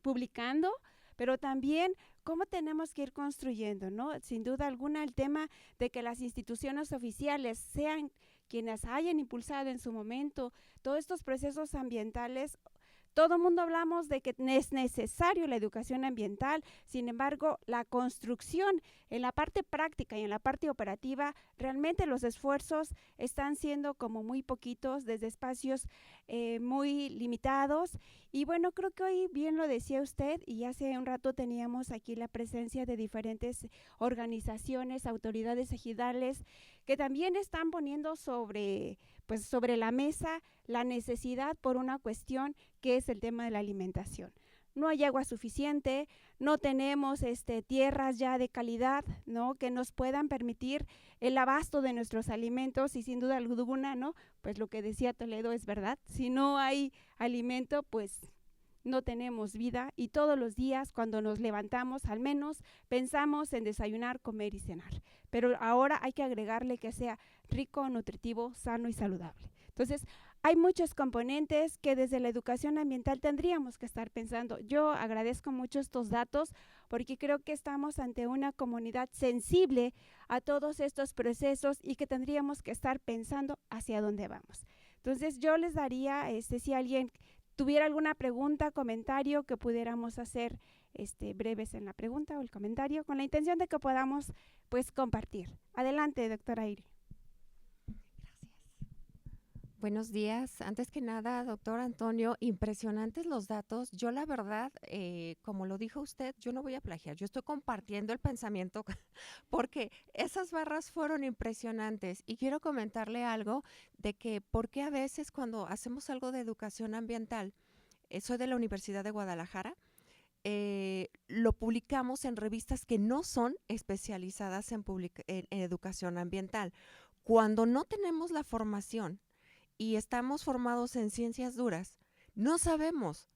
publicando, pero también cómo tenemos que ir construyendo, ¿no? Sin duda alguna el tema de que las instituciones oficiales sean quienes hayan impulsado en su momento todos estos procesos ambientales. Todo el mundo hablamos de que es necesario la educación ambiental, sin embargo, la construcción en la parte práctica y en la parte operativa, realmente los esfuerzos están siendo como muy poquitos, desde espacios muy limitados. Y bueno, creo que hoy bien lo decía usted, y hace un rato teníamos aquí la presencia de diferentes organizaciones, autoridades ejidales, que también están poniendo sobre la mesa la necesidad por una cuestión que es el tema de la alimentación. No hay agua suficiente, no tenemos tierras ya de calidad, ¿no? Que nos puedan permitir el abasto de nuestros alimentos, y sin duda alguna, ¿no? Pues lo que decía Toledo es verdad, si no hay alimento, pues no tenemos vida, y todos los días cuando nos levantamos al menos pensamos en desayunar, comer y cenar, pero ahora hay que agregarle que sea rico, nutritivo, sano y saludable. Entonces, hay muchos componentes que desde la educación ambiental tendríamos que estar pensando. Yo agradezco mucho estos datos porque creo que estamos ante una comunidad sensible a todos estos procesos y que tendríamos que estar pensando hacia dónde vamos. Entonces, yo les daría, si alguien tuviera alguna pregunta, comentario, que pudiéramos hacer breves en la pregunta o el comentario, con la intención de que podamos pues compartir. Adelante, doctora Aire. Buenos días. Antes que nada, doctor Antonio, impresionantes los datos. Yo la verdad, como lo dijo usted, yo no voy a plagiar, yo estoy compartiendo el pensamiento porque esas barras fueron impresionantes, y quiero comentarle algo de que por qué a veces cuando hacemos algo de educación ambiental, soy de la Universidad de Guadalajara, lo publicamos en revistas que no son especializadas en educación ambiental. Cuando no tenemos la formación y estamos formados en ciencias duras, no sabemos.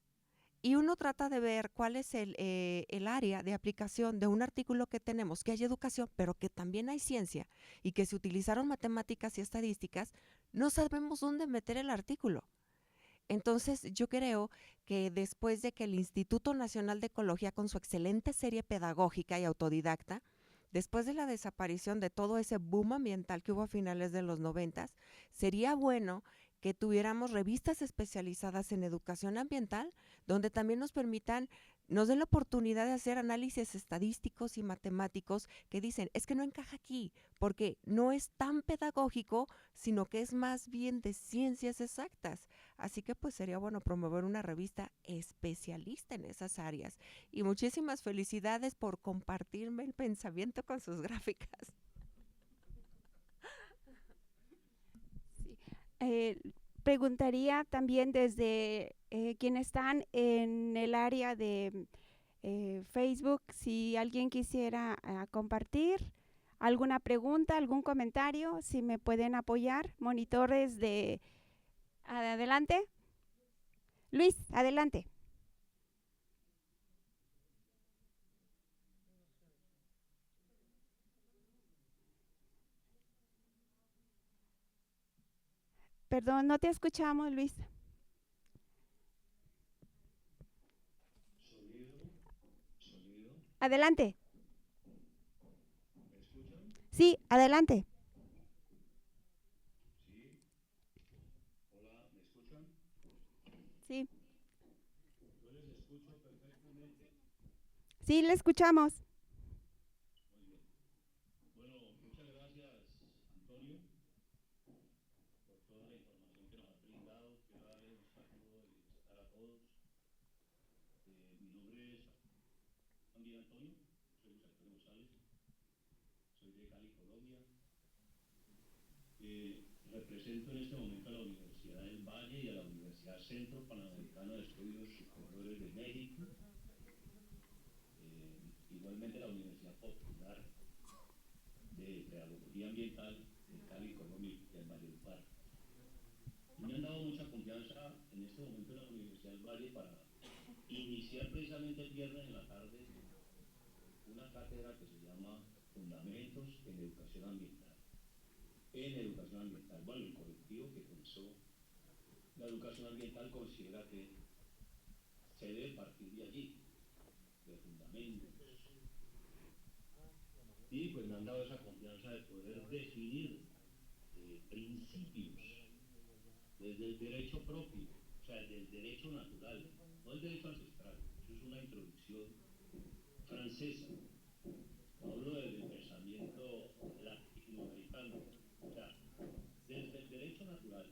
Y uno trata de ver cuál es el área de aplicación de un artículo que tenemos, que hay educación, pero que también hay ciencia, y que se utilizaron matemáticas y estadísticas, no sabemos dónde meter el artículo. Entonces, yo creo que después de que el Instituto Nacional de Ecología, con su excelente serie pedagógica y autodidacta, después de la desaparición de todo ese boom ambiental que hubo a finales de los 90, sería bueno que tuviéramos revistas especializadas en educación ambiental, donde también nos permitan nos den la oportunidad de hacer análisis estadísticos y matemáticos que dicen, es que no encaja aquí, porque no es tan pedagógico, sino que es más bien de ciencias exactas. Así que pues sería bueno promover una revista especialista en esas áreas. Y muchísimas felicidades por compartirme el pensamiento con sus gráficas. Sí. Preguntaría también desde quienes están en el área de Facebook, si alguien quisiera compartir alguna pregunta, algún comentario, si me pueden apoyar. Monitores de... Adelante. Luis, adelante. Perdón, no te escuchamos, Luis. Adelante. Sí, adelante. Sí. Sí, le escuchamos. Represento en este momento a la Universidad del Valle y a la Universidad Centro Panamericano de Estudios Superiores de México, igualmente la Universidad Popular de Pedagogía Ambiental de Cali, Colombia y el Valledupar. Me han dado mucha confianza en este momento en la Universidad del Valle para iniciar precisamente el viernes en la tarde una cátedra que se llama Fundamentos en Educación Ambiental. Bueno, el colectivo que pensó la educación ambiental considera que se debe partir de allí, de fundamentos. Y pues me han dado esa confianza de poder definir principios desde el derecho propio, o sea, desde el derecho natural, no el derecho ancestral. Eso es una introducción francesa. Hablo del pensamiento latinoamericano, o sea, desde el derecho natural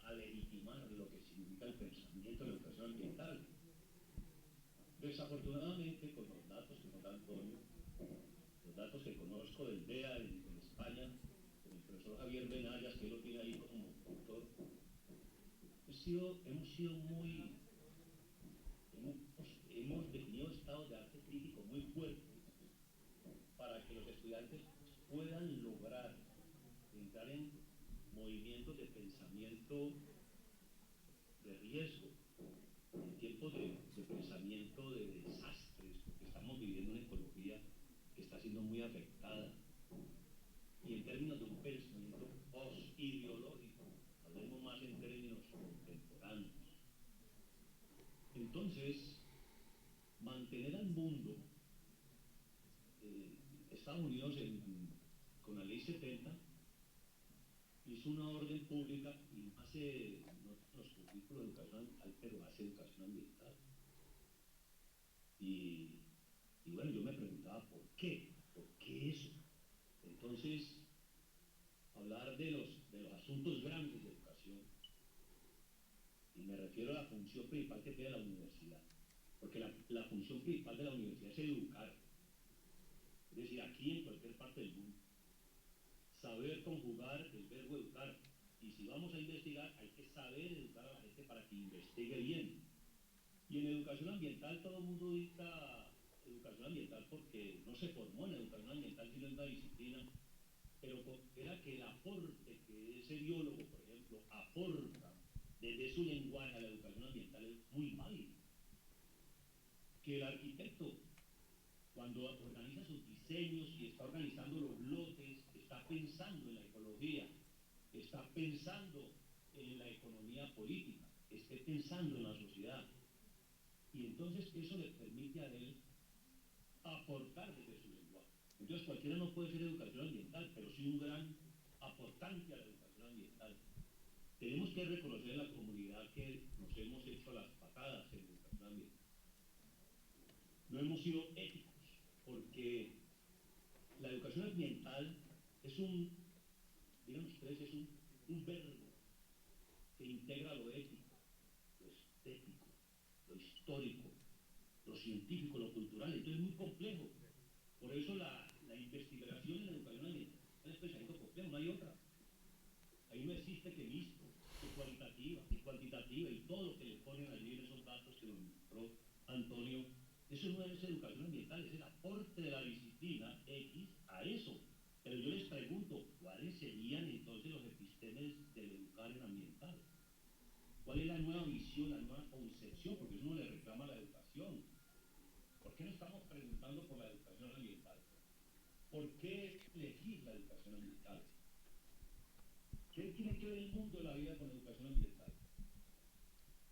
a legitimar lo que significa el pensamiento de la educación ambiental. Desafortunadamente, con los datos que nos da Antonio, los datos que conozco del DEA en España, con el profesor Javier Benayas, que lo tiene ahí como autor, hemos definido estados de arte crítico muy fuertes para que los estudiantes puedan lograr entrar en movimientos de pensamiento de riesgo, en tiempos de pensamiento de desastres, porque estamos viviendo una ecología que está siendo muy afectada. Y en términos de un pensamiento post-ideológico, hablemos más en términos contemporáneos. Entonces, mantener al mundo, Estados Unidos con la ley 70 hizo una orden pública y hace, no los currículos de educación ambiental, pero hace educación ambiental. Y bueno, yo me preguntaba ¿por qué eso? Entonces, hablar de los asuntos grandes de educación, y me refiero a la función principal que tiene la universidad, porque la función principal de la universidad es educar, es decir, aquí en cualquier parte del mundo, saber conjugar el verbo educar, y si vamos a investigar hay que saber educar a la gente para que investigue bien. Y en educación ambiental todo el mundo dicta educación ambiental porque no se formó en educación ambiental, sino en una disciplina, pero era que el aporte que ese biólogo, por ejemplo, aporta desde su lenguaje a la educación ambiental es muy válido. Que el arquitecto, cuando organiza sus diseños y está organizando los lotes, está pensando en la ecología, está pensando en la economía política, esté pensando en la sociedad. Y entonces eso le permite a él aportar desde su lenguaje. Entonces cualquiera no puede ser educación ambiental, pero sí un gran aportante a la educación ambiental. Tenemos que reconocer en la comunidad que nos hemos hecho las patadas en educación ambiental. no hemos sido éticos, porque la educación ambiental es digan ustedes, es un verbo que integra lo ético, lo estético, lo histórico, lo científico, lo cultural. Entonces es muy complejo. Por eso la investigación en la educación ambiental es pensamiento complejo, no hay otra. Ahí no existe que mixto, que cualitativa, que cuantitativa, y todo lo que le ponen allí en esos datos que nos mostró Antonio. Eso no es educación ambiental, es el aporte de la disciplina X a eso. Pero yo les pregunto, ¿cuáles serían entonces los epistemes del educar en ambiental? ¿Cuál es la nueva visión, la nueva concepción? Porque eso no le reclama a la educación. ¿Por qué no estamos preguntando por la educación ambiental? ¿Por qué elegir la educación ambiental? ¿Qué tiene que ver el mundo de la vida con la educación ambiental?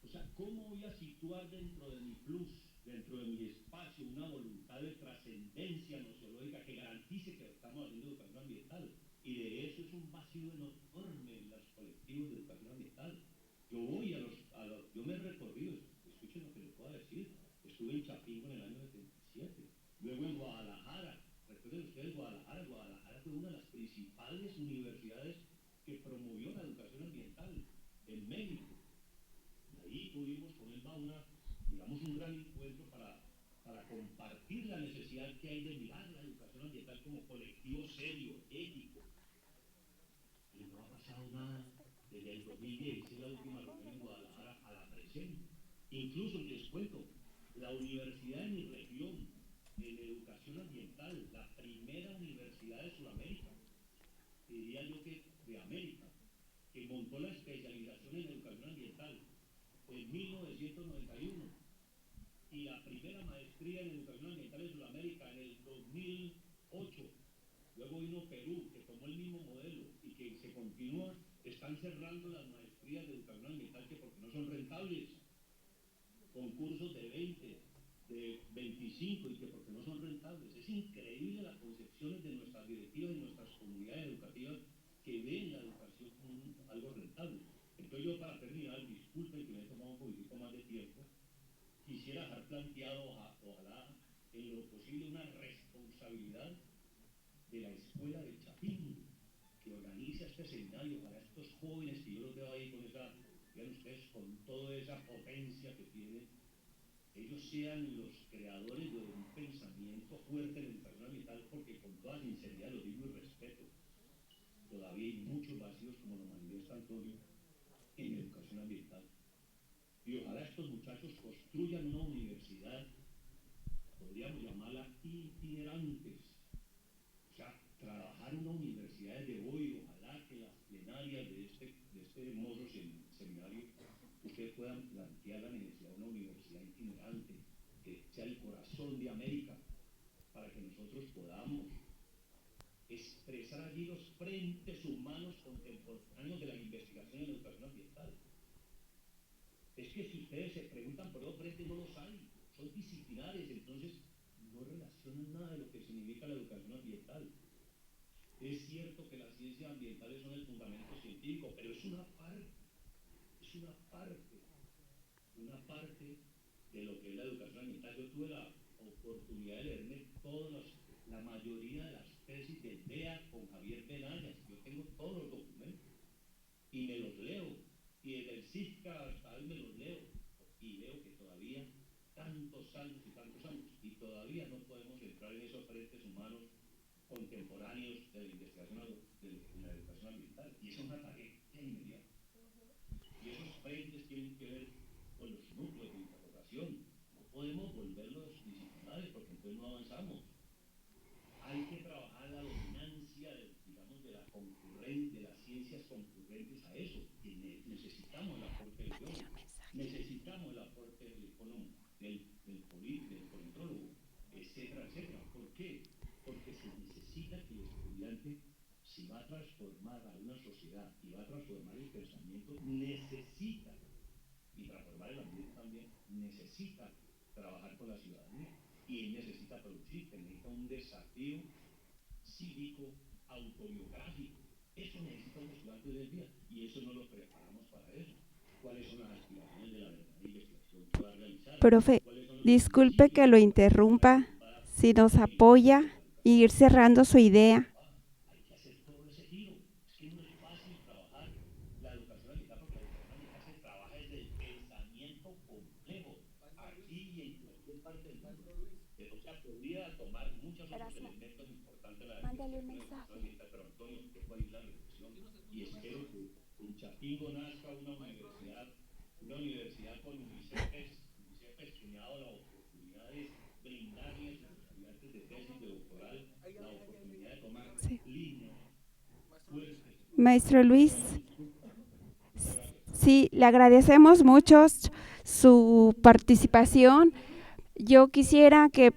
O sea, ¿cómo voy a situar dentro de mi plus, dentro de mi espacio, una voluntad de trascendencia nociológica que garantice que estamos haciendo educación ambiental? Y de eso es un vacío enorme en los colectivos de educación ambiental. Yo voy yo me he recorrido, escuchen lo que les puedo decir, estuve en Chapingo en el año 77, luego en Guadalajara, recuerden ustedes Guadalajara fue una de las principales universidades que promovió la educación ambiental en México. Y ahí tuvimos con el Bauna, digamos, un gran encuentro para compartir la necesidad que hay de mirar la educación ambiental como colectivo serio, ético. Y no ha pasado nada desde el 2016, la última reunión en Guadalajara, a la presente. Incluso les cuento, la universidad de mi región en educación ambiental, la primera universidad de Sudamérica, diría yo que de América, que montó la especialización en educación ambiental en 1991 y la primera maestría en educación ambiental en Sudamérica en el 2008. Luego vino Perú, que tomó el mismo modelo y que se continúa, están cerrando las maestrías de educación ambiental que porque no son rentables, concursos de 20, de 25 y que porque no son rentables. Es increíble las concepciones de nuestras directivas y nuestras comunidades educativas que ven la educación como algo rentable. Entonces yo, para terminar, disculpen que me he tomado un poquito más de tiempo, quisiera dejar planteado, ojalá, en lo posible, una responsabilidad de la escuela de Chapingo, que organiza este seminario para estos jóvenes que yo los veo ahí con esa, vean ustedes, con toda esa potencia que tienen, ellos sean los creadores de un pensamiento fuerte en educación ambiental, porque con toda sinceridad lo digo y respeto, todavía hay muchos vacíos, como lo manifiesta Antonio, en educación ambiental. Y ojalá estos muchachos construyan una universidad, podríamos llamarla itinerantes, o sea, trabajar una universidad de hoy, ojalá que las plenarias de este hermoso seminario ustedes puedan plantear la necesidad de una universidad itinerante, que sea el corazón de América, para que nosotros podamos expresar allí los frentes humanos contemporáneos de la investigación en educación ambiental. Es que si ustedes se preguntan por los frentes, no los hay, son disciplinares, entonces no relacionan nada de lo que significa la educación ambiental. Es cierto que las ciencias ambientales son el fundamento científico, pero es una parte de lo que es la educación ambiental. Yo tuve la oportunidad de leerme la mayoría de las tesis del DEA con Javier Benayas. Yo tengo todos los documentos y me los leo, y desde el CISCA hasta hoy me los leo, y veo que todavía tantos años, y todavía no podemos entrar en esos frentes humanos contemporáneos de la investigación en la educación ambiental, y esa es una tarea inmediata. Y esos frentes tienen que ver con los núcleos de interrogación. No podemos volverlos disciplinares porque entonces no avanzamos. Hay que trabajar la dominancia, de las ciencias concurrentes a eso. Y necesitamos el aporte del biólogo, necesitamos el aporte del económico, del politólogo, etcétera, etcétera. ¿Por qué? Porque se necesita que el estudiante, si va a transformar a una sociedad y va a transformar el pensamiento, necesita, y transformar el ambiente también, necesita trabajar con la ciudadanía. Y él necesita producir, necesita un desafío cívico, autobiográfico. Eso necesita un estudiante hoy en día, y eso no lo preparamos para eso. ¿Cuáles son las aspiraciones de la verdadera investigación que va a realizar? Profe, Disculpe que lo interrumpa, si nos apoya y ir cerrando su idea. Hay que hacer todo ese giro. Es que no es fácil trabajar la educación ambiental porque la educación ambiental se trabaja desde el pensamiento complejo, aquí y en cualquier parte del mundo. O sea, podría tomar muchos otros elementos importantes de la educación ambiental, pero Antonio, dejo ahí la reflexión y espero que en Chapingo nazca una universidad con UNICEF que me ha dado la oportunidad de brindarles a los estudiantes de tesis de doctoral la oportunidad de tomar Sí. líneas fuertes. Maestro Luis, sí, le agradecemos mucho su participación. Yo quisiera que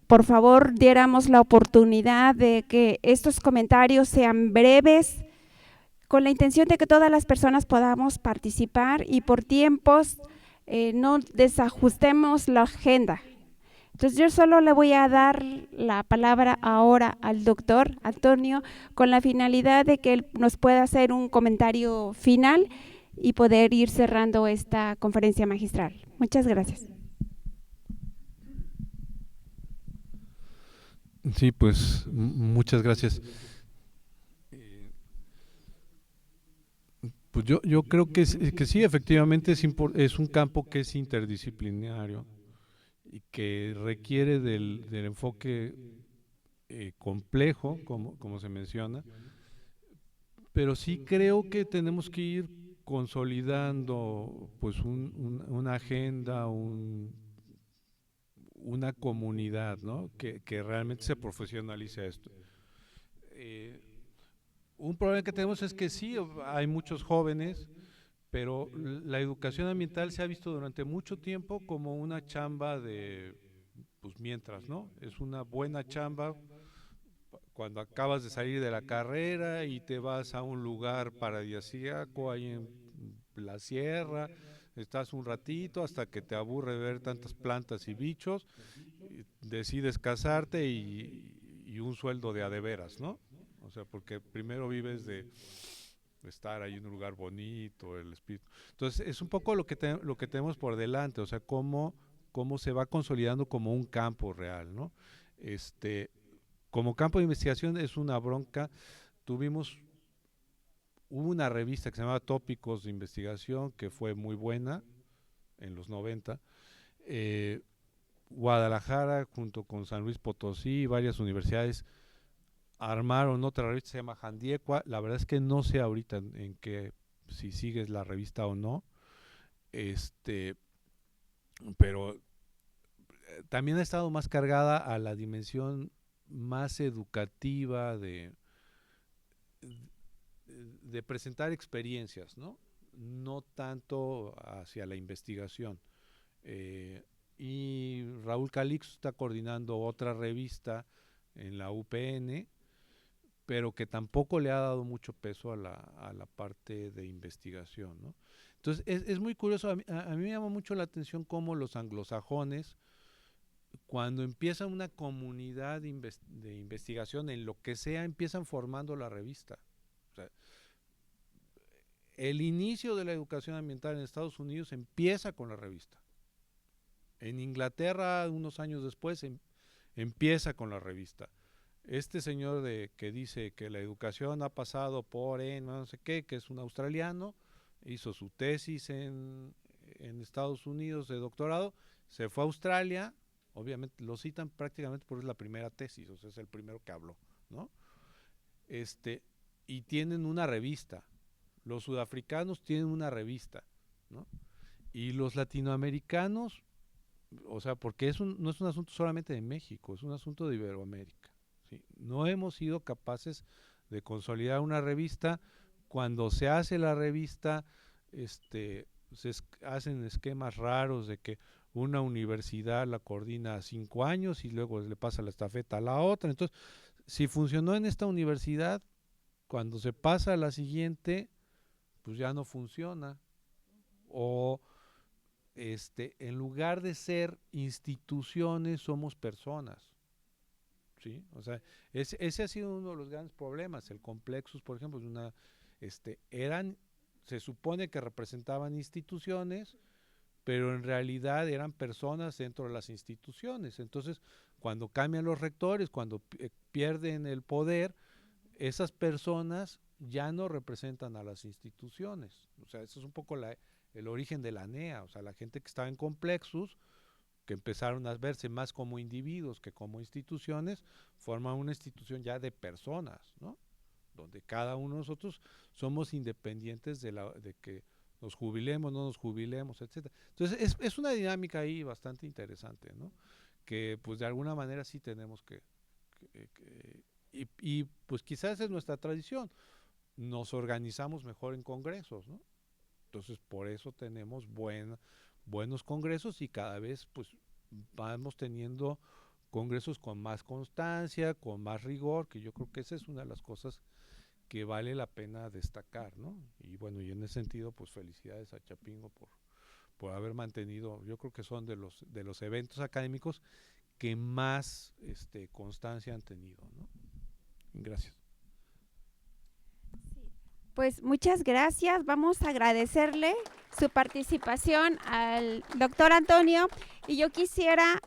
por favor diéramos la oportunidad de que estos comentarios sean breves, con la intención de que todas las personas podamos participar y por tiempos no desajustemos la agenda. Entonces yo solo le voy a dar la palabra ahora al doctor Antonio con la finalidad de que él nos pueda hacer un comentario final y poder ir cerrando esta conferencia magistral. Muchas gracias. Sí, pues muchas gracias. Pues yo creo que sí, efectivamente es un campo que es interdisciplinario y que requiere del enfoque complejo, como se menciona, pero sí creo que tenemos que ir consolidando pues una agenda, una comunidad, ¿no? que realmente se profesionalice esto. Un problema que tenemos es que sí, hay muchos jóvenes, pero la educación ambiental se ha visto durante mucho tiempo como una chamba de, pues mientras, ¿no? Es una buena chamba cuando acabas de salir de la carrera y te vas a un lugar paradisíaco ahí en la sierra, estás un ratito hasta que te aburre ver tantas plantas y bichos, y decides casarte y un sueldo de a de veras, ¿no? O sea, porque primero vives de estar ahí en un lugar bonito, el espíritu. Entonces, es un poco lo que tenemos por delante, o sea, cómo se va consolidando como un campo real, ¿no? Como campo de investigación es una bronca. Hubo una revista que se llamaba Tópicos de Investigación, que fue muy buena en los 90. Guadalajara, junto con San Luis Potosí y varias universidades, armaron otra revista, se llama Jandiecua. La verdad es que no sé ahorita en qué, si sigues la revista o no. Pero también ha estado más cargada a la dimensión más educativa de presentar experiencias, ¿no? No tanto hacia la investigación. Y Raúl Calixto está coordinando otra revista en la UPN, pero que tampoco le ha dado mucho peso a la parte de investigación, ¿no? Entonces es muy curioso, a mí me llama mucho la atención cómo los anglosajones, cuando empieza una comunidad de investigación en lo que sea, empiezan formando la revista. O sea, el inicio de la educación ambiental en Estados Unidos empieza con la revista. En Inglaterra, unos años después, empieza con la revista. Este señor que dice que la educación ha pasado por no sé qué, que es un australiano, hizo su tesis en Estados Unidos de doctorado, se fue a Australia, obviamente lo citan prácticamente porque es la primera tesis, o sea, es el primero que habló, ¿no? Y tienen una revista. Los sudafricanos tienen una revista, ¿no? Y los latinoamericanos, o sea, porque no es un asunto solamente de México, es un asunto de Iberoamérica, ¿sí? No hemos sido capaces de consolidar una revista. Cuando se hace la revista, se hacen esquemas raros de que una universidad la coordina 5 años y luego le pasa la estafeta a la otra. Entonces, si funcionó en esta universidad, cuando se pasa a la siguiente, pues ya no funciona. O en lugar de ser instituciones, somos personas, ¿sí? O sea, ese ha sido uno de los grandes problemas. El Complexus, por ejemplo, se supone que representaban instituciones, pero en realidad eran personas dentro de las instituciones. Entonces, cuando cambian los rectores, cuando pierden el poder, esas personas ya no representan a las instituciones. O sea, eso es un poco el origen de la NEA. O sea, la gente que estaba en Complexus, que empezaron a verse más como individuos que como instituciones, forman una institución ya de personas, ¿no? Donde cada uno de nosotros somos independientes de que nos jubilemos, no nos jubilemos, etcétera. Entonces es una dinámica ahí bastante interesante, ¿no? Que pues de alguna manera sí tenemos y pues quizás es nuestra tradición. Nos organizamos mejor en congresos, ¿no? Entonces por eso tenemos buenos congresos y cada vez pues vamos teniendo congresos con más constancia, con más rigor, que yo creo que esa es una de las cosas que vale la pena destacar, ¿no? Y bueno, y en ese sentido, pues felicidades a Chapingo por haber mantenido, yo creo que son de los eventos académicos que más constancia han tenido, ¿no? Gracias. Pues muchas gracias. Vamos a agradecerle su participación al doctor Antonio. Y yo quisiera,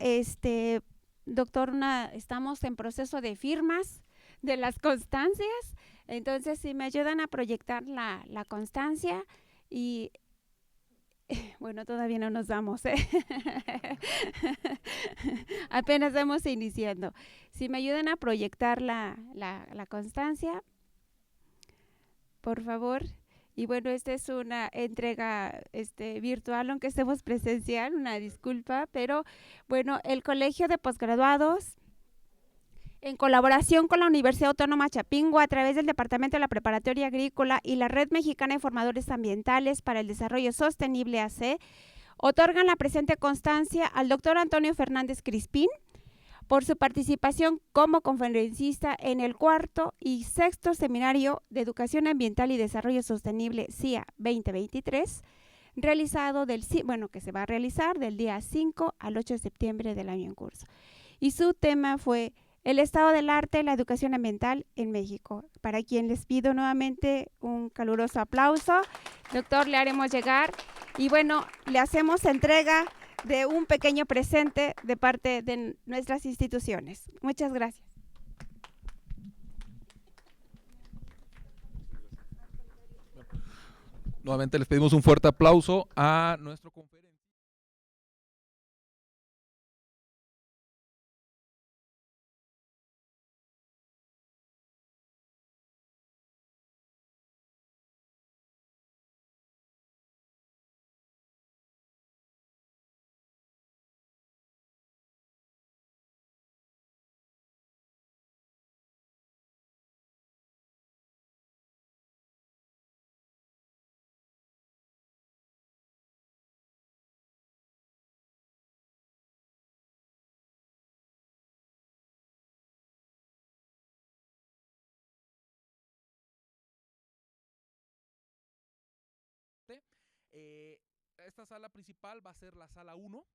doctor, estamos en proceso de firmas de las constancias. Entonces, si me ayudan a proyectar la constancia y bueno, todavía no nos vamos, ¿eh? Apenas vamos iniciando. Si me ayudan a proyectar la constancia, por favor. Y bueno, esta es una entrega virtual, aunque estemos presencial, una disculpa, pero bueno, el Colegio de Posgraduados, en colaboración con la Universidad Autónoma Chapingo, a través del Departamento de la Preparatoria Agrícola y la Red Mexicana de Formadores Ambientales para el Desarrollo Sostenible AC, otorgan la presente constancia al doctor Antonio Fernández Crispín por su participación como conferencista en el 4º y 6º Seminario de Educación Ambiental y Desarrollo Sostenible CIA 2023, que se va a realizar del día 5 al 8 de septiembre del año en curso. Y su tema fue el estado del arte de la educación ambiental en México, para quien les pido nuevamente un caluroso aplauso. Doctor, le haremos llegar y bueno, le hacemos entrega de un pequeño presente de parte de nuestras instituciones. Muchas gracias. Nuevamente les pedimos un fuerte aplauso a nuestro conferencista. Esta sala principal va a ser la sala 1.